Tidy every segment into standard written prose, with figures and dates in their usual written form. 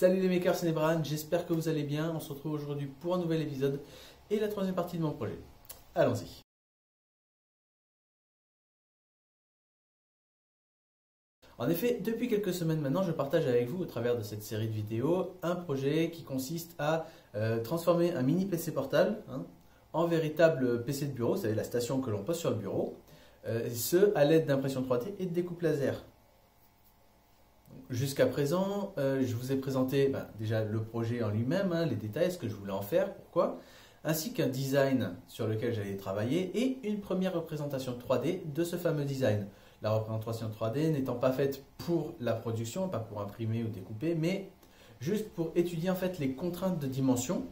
Salut les makers, c'est Nebran, j'espère que vous allez bien. On se retrouve aujourd'hui pour un nouvel épisode et la troisième partie de mon projet. Allons-y. En effet, depuis quelques semaines maintenant, je partage avec vous, au travers de cette série de vidéos, un projet qui consiste à transformer un mini PC portable en véritable PC de bureau, c'est la station que l'on pose sur le bureau, ce à l'aide d'impression 3D et de découpe laser. Jusqu'à présent, je vous ai présenté déjà le projet en lui-même, les détails, ce que je voulais en faire, pourquoi, ainsi qu'un design sur lequel j'allais travailler et une première représentation 3D de ce fameux design. La représentation 3D n'étant pas faite pour la production, pas pour imprimer ou découper, mais juste pour étudier en fait les contraintes de dimension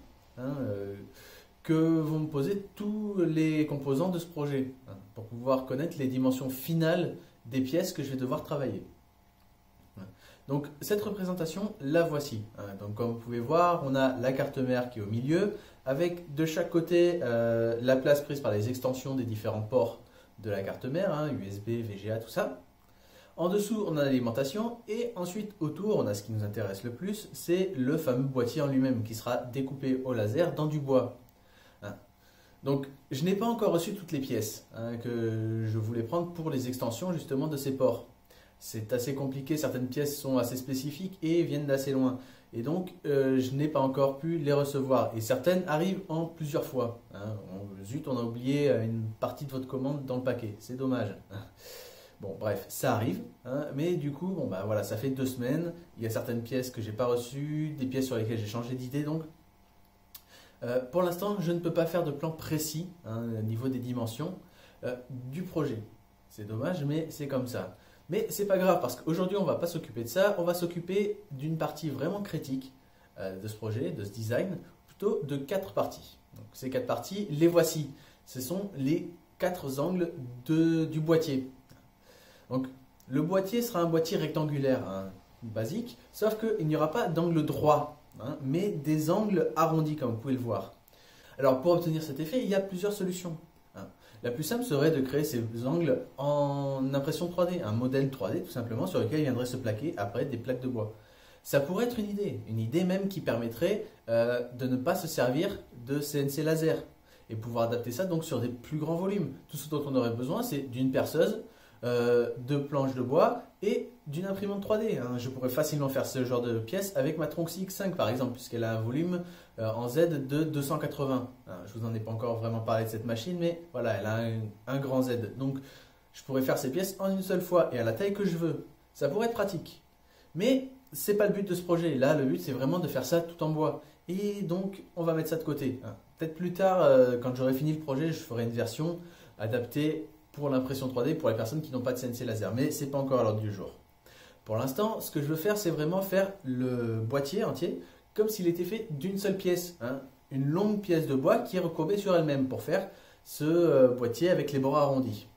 que vont me poser tous les composants de ce projet, pour pouvoir connaître les dimensions finales des pièces que je vais devoir travailler. Donc cette représentation, la voici. Donc comme vous pouvez voir, on a la carte mère qui est au milieu, avec de chaque côté la place prise par les extensions des différents ports de la carte mère, USB, VGA, tout ça. En dessous, on a l'alimentation et ensuite autour, on a ce qui nous intéresse le plus, c'est le fameux boîtier en lui-même qui sera découpé au laser dans du bois. Donc je n'ai pas encore reçu toutes les pièces que je voulais prendre pour les extensions justement de ces ports. C'est assez compliqué, certaines pièces sont assez spécifiques et viennent d'assez loin. Et donc, je n'ai pas encore pu les recevoir. Et certaines arrivent en plusieurs fois. Zut, on a oublié une partie de votre commande dans le paquet. C'est dommage. Bon, bref, ça arrive. Mais du coup, voilà, ça fait 2 semaines. Il y a certaines pièces que je n'ai pas reçues, des pièces sur lesquelles j'ai changé d'idée. Donc, pour l'instant, je ne peux pas faire de plan précis au niveau des dimensions du projet. C'est dommage, mais c'est comme ça. Mais c'est pas grave parce qu'aujourd'hui on ne va pas s'occuper de ça, on va s'occuper d'une partie vraiment critique de ce projet, de ce design, plutôt de 4 parties. Donc ces 4 parties, les voici. Ce sont les 4 angles du boîtier. Donc le boîtier sera un boîtier rectangulaire, basique, sauf qu'il n'y aura pas d'angle droit, mais des angles arrondis comme vous pouvez le voir. Alors pour obtenir cet effet, il y a plusieurs solutions. La plus simple serait de créer ces angles en impression 3D, un modèle 3D tout simplement sur lequel viendrait se plaquer après des plaques de bois. Ça pourrait être une idée même qui permettrait de ne pas se servir de CNC laser et pouvoir adapter ça donc sur des plus grands volumes. Tout ce dont on aurait besoin, c'est d'une perceuse, de planches de bois et d'une imprimante 3D. Je pourrais facilement faire ce genre de pièces avec ma Tronxy X5 par exemple, puisqu'elle a un volume en Z de 280. Je vous en ai pas encore vraiment parlé de cette machine, mais voilà, elle a un grand Z. Donc je pourrais faire ces pièces en une seule fois et à la taille que je veux. Ça pourrait être pratique. Mais c'est pas le but de ce projet. Là, le but c'est vraiment de faire ça tout en bois. Et donc on va mettre ça de côté. Peut-être plus tard, quand j'aurai fini le projet, je ferai une version adaptée pour l'impression 3D pour les personnes qui n'ont pas de CNC laser. Mais ce n'est pas encore à l'ordre du jour. Pour l'instant, ce que je veux faire, c'est vraiment faire le boîtier entier comme s'il était fait d'une seule pièce. Une longue pièce de bois qui est recourbée sur elle-même pour faire ce boîtier avec les bords arrondis.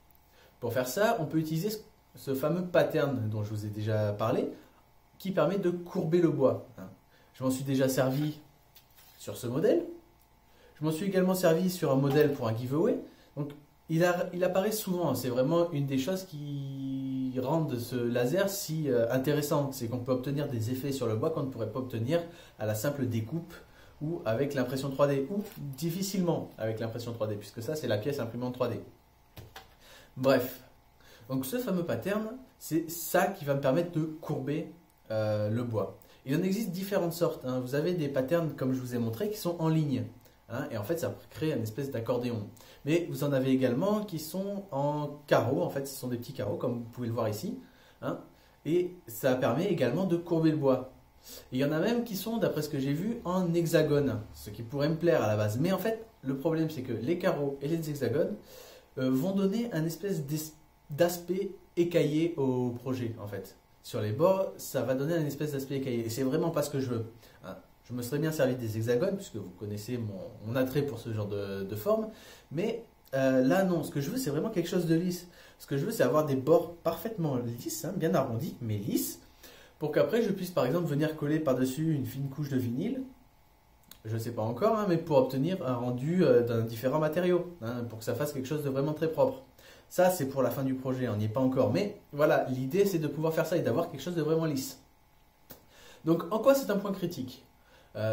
Pour faire ça, on peut utiliser ce fameux pattern dont je vous ai déjà parlé qui permet de courber le bois. Je m'en suis déjà servi sur ce modèle. Je m'en suis également servi sur un modèle pour un giveaway. Donc, il apparaît souvent, c'est vraiment une des choses qui rendent ce laser si intéressant, c'est qu'on peut obtenir des effets sur le bois qu'on ne pourrait pas obtenir à la simple découpe ou avec l'impression 3D, ou difficilement avec l'impression 3D, puisque ça c'est la pièce imprimante 3D. Bref, donc ce fameux pattern, c'est ça qui va me permettre de courber le bois. Il en existe différentes sortes, vous avez des patterns comme je vous ai montré qui sont en ligne. Et en fait, ça crée une espèce d'accordéon. Mais vous en avez également qui sont en carreaux. En fait, ce sont des petits carreaux, comme vous pouvez le voir ici. Et ça permet également de courber le bois. Et il y en a même qui sont, d'après ce que j'ai vu, en hexagone. Ce qui pourrait me plaire à la base. Mais en fait, le problème, c'est que les carreaux et les hexagones vont donner un espèce d'aspect écaillé au projet, en fait. Sur les bords, ça va donner un espèce d'aspect écaillé. Et c'est vraiment pas ce que je veux. Je me serais bien servi des hexagones, puisque vous connaissez mon attrait pour ce genre de forme. Mais là, non. Ce que je veux, c'est vraiment quelque chose de lisse. Ce que je veux, c'est avoir des bords parfaitement lisses, bien arrondis, mais lisses, pour qu'après, je puisse, par exemple, venir coller par-dessus une fine couche de vinyle. Je ne sais pas encore, mais pour obtenir un rendu d'un différent matériau, pour que ça fasse quelque chose de vraiment très propre. Ça, c'est pour la fin du projet, on n'y est pas encore. Mais voilà, l'idée, c'est de pouvoir faire ça et d'avoir quelque chose de vraiment lisse. Donc en quoi c'est un point critique?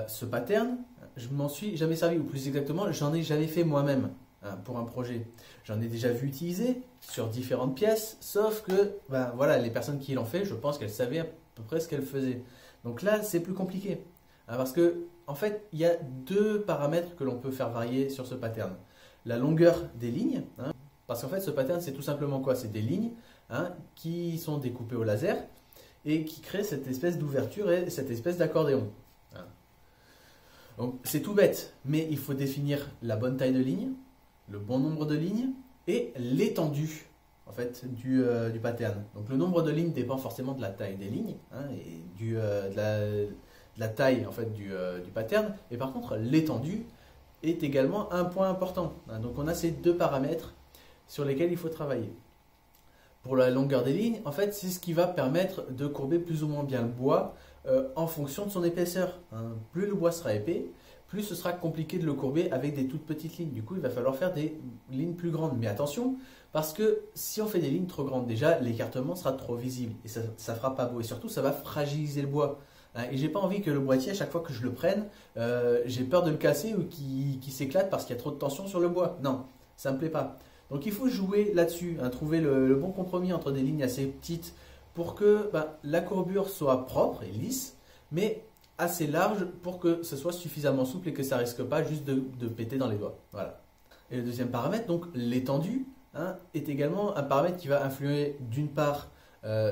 Ce pattern, je m'en suis jamais servi, ou plus exactement, j'en ai jamais fait moi-même hein, pour un projet. J'en ai déjà vu utiliser sur différentes pièces, sauf que ben, voilà, les personnes qui l'ont fait, je pense qu'elles savaient à peu près ce qu'elles faisaient. Donc là, c'est plus compliqué. Hein, parce que en fait, il y a deux paramètres que l'on peut faire varier sur ce pattern. La longueur des lignes, hein, parce qu'en fait, ce pattern, c'est tout simplement quoi? C'est des lignes hein, qui sont découpées au laser et qui créent cette espèce d'ouverture et cette espèce d'accordéon. Hein. Donc, c'est tout bête, mais il faut définir la bonne taille de ligne, le bon nombre de lignes et l'étendue en fait, du pattern. Donc, le nombre de lignes dépend forcément de la taille des lignes hein, et de la taille en fait, du pattern. Et par contre, l'étendue est également un point important. Hein. Donc, on a ces deux paramètres sur lesquels il faut travailler. Pour la longueur des lignes, en fait, c'est ce qui va permettre de courber plus ou moins bien le bois en fonction de son épaisseur. Hein. Plus le bois sera épais, plus ce sera compliqué de le courber avec des toutes petites lignes. Du coup, il va falloir faire des lignes plus grandes. Mais attention, parce que si on fait des lignes trop grandes, déjà, l'écartement sera trop visible et ça ne fera pas beau. Et surtout, ça va fragiliser le bois. Hein. Et j'ai pas envie que le boîtier, à chaque fois que je le prenne, j'ai peur de le casser ou qu'il s'éclate parce qu'il y a trop de tension sur le bois. Non, ça ne me plaît pas. Donc il faut jouer là-dessus, hein, trouver le bon compromis entre des lignes assez petites pour que la courbure soit propre et lisse, mais assez large pour que ce soit suffisamment souple et que ça ne risque pas juste de péter dans les doigts. Voilà. Et le deuxième paramètre, donc l'étendue, hein, est également un paramètre qui va influer d'une part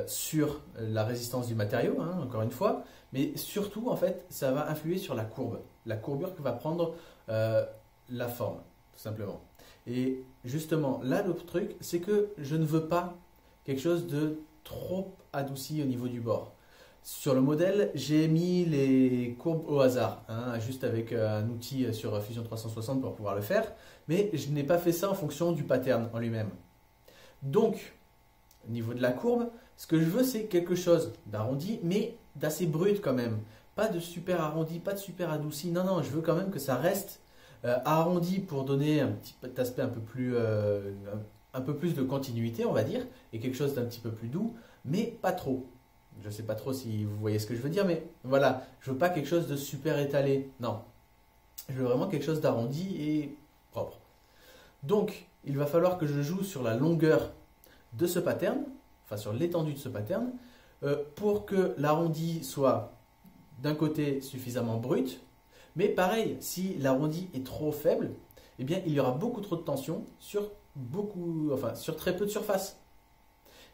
sur la résistance du matériau, hein, encore une fois, mais surtout en fait ça va influer sur la courbe, la courbure que va prendre la forme, tout simplement. Et justement, là, le truc, c'est que je ne veux pas quelque chose de trop adouci au niveau du bord. Sur le modèle, j'ai mis les courbes au hasard, hein, juste avec un outil sur Fusion 360 pour pouvoir le faire, mais je n'ai pas fait ça en fonction du pattern en lui-même. Donc, au niveau de la courbe, ce que je veux, c'est quelque chose d'arrondi, mais d'assez brut quand même. Pas de super arrondi, pas de super adouci. Non, non, je veux quand même que ça reste arrondi pour donner un petit aspect un peu plus de continuité, on va dire, et quelque chose d'un petit peu plus doux, mais pas trop. Je ne sais pas trop si vous voyez ce que je veux dire, mais voilà, je veux pas quelque chose de super étalé, non. Je veux vraiment quelque chose d'arrondi et propre. Donc, il va falloir que je joue sur la longueur de ce pattern, enfin sur l'étendue de ce pattern, pour que l'arrondi soit d'un côté suffisamment brut. Mais pareil, si l'arrondi est trop faible, eh bien, il y aura beaucoup trop de tension sur très peu de surface.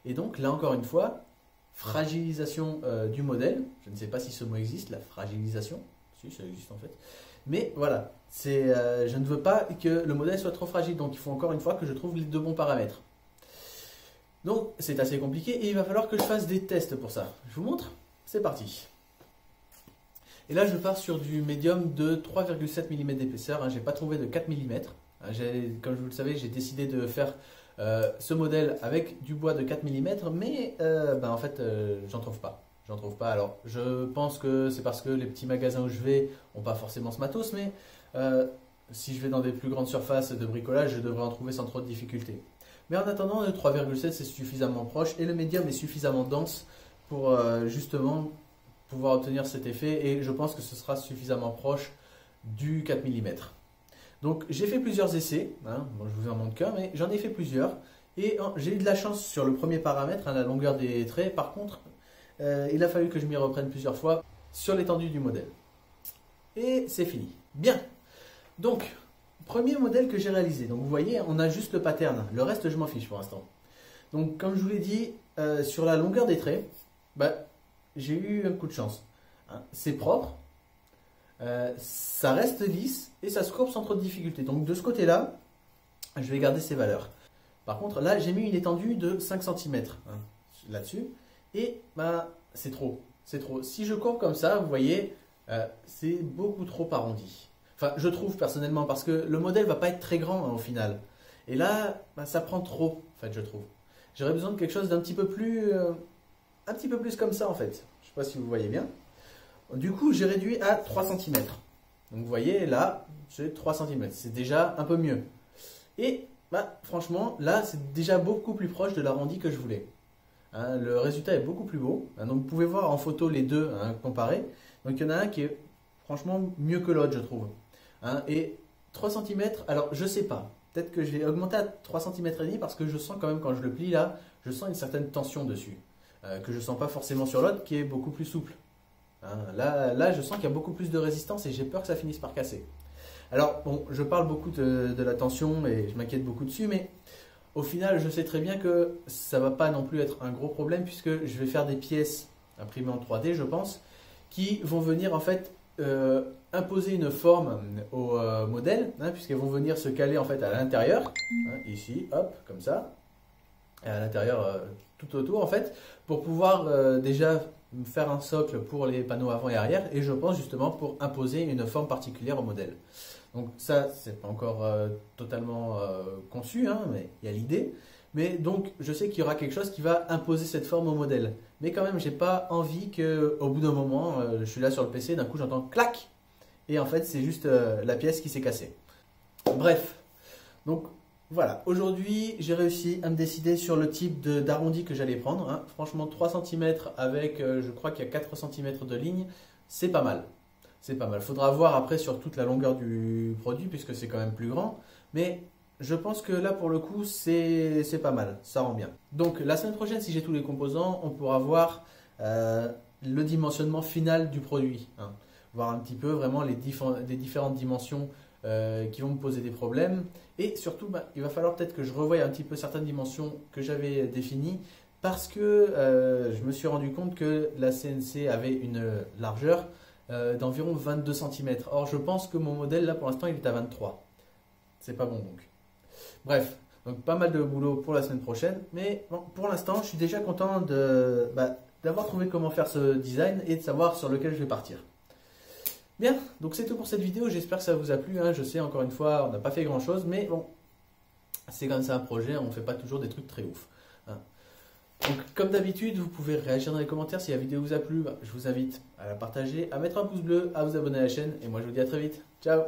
Et donc, là encore une fois, fragilisation du modèle. Je ne sais pas si ce mot existe, la fragilisation. Si, ça existe en fait. Mais voilà, je ne veux pas que le modèle soit trop fragile. Donc, il faut encore une fois que je trouve les deux bons paramètres. Donc, c'est assez compliqué et il va falloir que je fasse des tests pour ça. Je vous montre. C'est parti. Et là, je pars sur du médium de 3,7 mm d'épaisseur. Hein, je n'ai pas trouvé de 4 mm. Comme vous le savez, j'ai décidé de faire ce modèle avec du bois de 4 mm, mais en fait, j'en trouve pas. J'en trouve pas. Alors, je pense que c'est parce que les petits magasins où je vais n'ont pas forcément ce matos, mais si je vais dans des plus grandes surfaces de bricolage, je devrais en trouver sans trop de difficultés. Mais en attendant, le 3,7 c'est suffisamment proche et le médium est suffisamment dense pour justement pouvoir obtenir cet effet et je pense que ce sera suffisamment proche du 4 mm. Donc j'ai fait plusieurs essais, hein, bon, je vous en montre qu'un, mais j'en ai fait plusieurs et j'ai eu de la chance sur le premier paramètre, hein, la longueur des traits. Par contre, il a fallu que je m'y reprenne plusieurs fois sur l'étendue du modèle. Et c'est fini. Bien. Donc, premier modèle que j'ai réalisé. Donc vous voyez, on a juste le pattern. Le reste, je m'en fiche pour l'instant. Donc comme je vous l'ai dit, sur la longueur des traits, j'ai eu un coup de chance. Hein, c'est propre, ça reste lisse et ça se courbe sans trop de difficulté. Donc de ce côté-là, je vais garder ces valeurs. Par contre, là, j'ai mis une étendue de 5 cm hein, là-dessus. Et c'est trop. C'est trop. Si je courbe comme ça, vous voyez, c'est beaucoup trop arrondi. Enfin, je trouve personnellement, parce que le modèle ne va pas être très grand hein, au final. Et là, ça prend trop, en fait, je trouve. J'aurais besoin de quelque chose d'un petit peu plus comme ça, en fait. Je ne sais pas si vous voyez bien. Du coup, j'ai réduit à 3 cm. Donc, vous voyez, là, j'ai 3 cm. C'est déjà un peu mieux. Et, franchement, là, c'est déjà beaucoup plus proche de l'arrondi que je voulais. hein, le résultat est beaucoup plus beau. Hein, donc vous pouvez voir en photo les deux hein, comparés. Donc il y en a un qui est franchement mieux que l'autre, je trouve. Hein, et 3 cm, alors je sais pas. Peut-être que je vais augmenter à 3 cm et demi parce que je sens quand même quand je le plie là, je sens une certaine tension dessus. Que je ne sens pas forcément sur l'autre qui est beaucoup plus souple. Hein, là, je sens qu'il y a beaucoup plus de résistance et j'ai peur que ça finisse par casser. Alors, bon, je parle beaucoup de la tension et je m'inquiète beaucoup dessus, mais au final, je sais très bien que ça ne va pas non plus être un gros problème puisque je vais faire des pièces imprimées en 3D, je pense, qui vont venir en fait imposer une forme au modèle, hein, puisqu'elles vont venir se caler en fait à l'intérieur, hein, ici, hop, comme ça, et à l'intérieur tout autour en fait, pour pouvoir déjà faire un socle pour les panneaux avant et arrière, et je pense justement pour imposer une forme particulière au modèle. Donc ça, c'est pas encore totalement conçu, hein, mais il y a l'idée. Mais donc, je sais qu'il y aura quelque chose qui va imposer cette forme au modèle. Mais quand même, j'ai pas envie qu'au bout d'un moment, je suis là sur le PC, d'un coup j'entends clac, et en fait c'est juste la pièce qui s'est cassée. Bref, donc voilà, aujourd'hui j'ai réussi à me décider sur le type d'arrondi que j'allais prendre. Hein. Franchement, 3 cm avec, je crois qu'il y a 4 cm de ligne, c'est pas mal. C'est pas mal. Il faudra voir après sur toute la longueur du produit puisque c'est quand même plus grand. Mais je pense que là pour le coup c'est pas mal, ça rend bien. Donc la semaine prochaine, si j'ai tous les composants, on pourra voir le dimensionnement final du produit. Hein. Voir un petit peu vraiment les différentes dimensions qui vont me poser des problèmes. Et surtout, il va falloir peut-être que je revoie un petit peu certaines dimensions que j'avais définies parce que je me suis rendu compte que la CNC avait une largeur d'environ 22 cm. Or, je pense que mon modèle, là, pour l'instant, il est à 23. C'est pas bon, donc. Bref, donc pas mal de boulot pour la semaine prochaine. Mais bon, pour l'instant, je suis déjà content d'avoir trouvé comment faire ce design et de savoir sur lequel je vais partir. Bien, donc c'est tout pour cette vidéo. J'espère que ça vous a plu. Hein. Je sais, encore une fois, on n'a pas fait grand-chose. Mais bon, c'est comme ça un projet. On ne fait pas toujours des trucs très ouf. Hein. Donc, comme d'habitude, vous pouvez réagir dans les commentaires. Si la vidéo vous a plu, je vous invite à la partager, à mettre un pouce bleu, à vous abonner à la chaîne. Et moi, je vous dis à très vite. Ciao!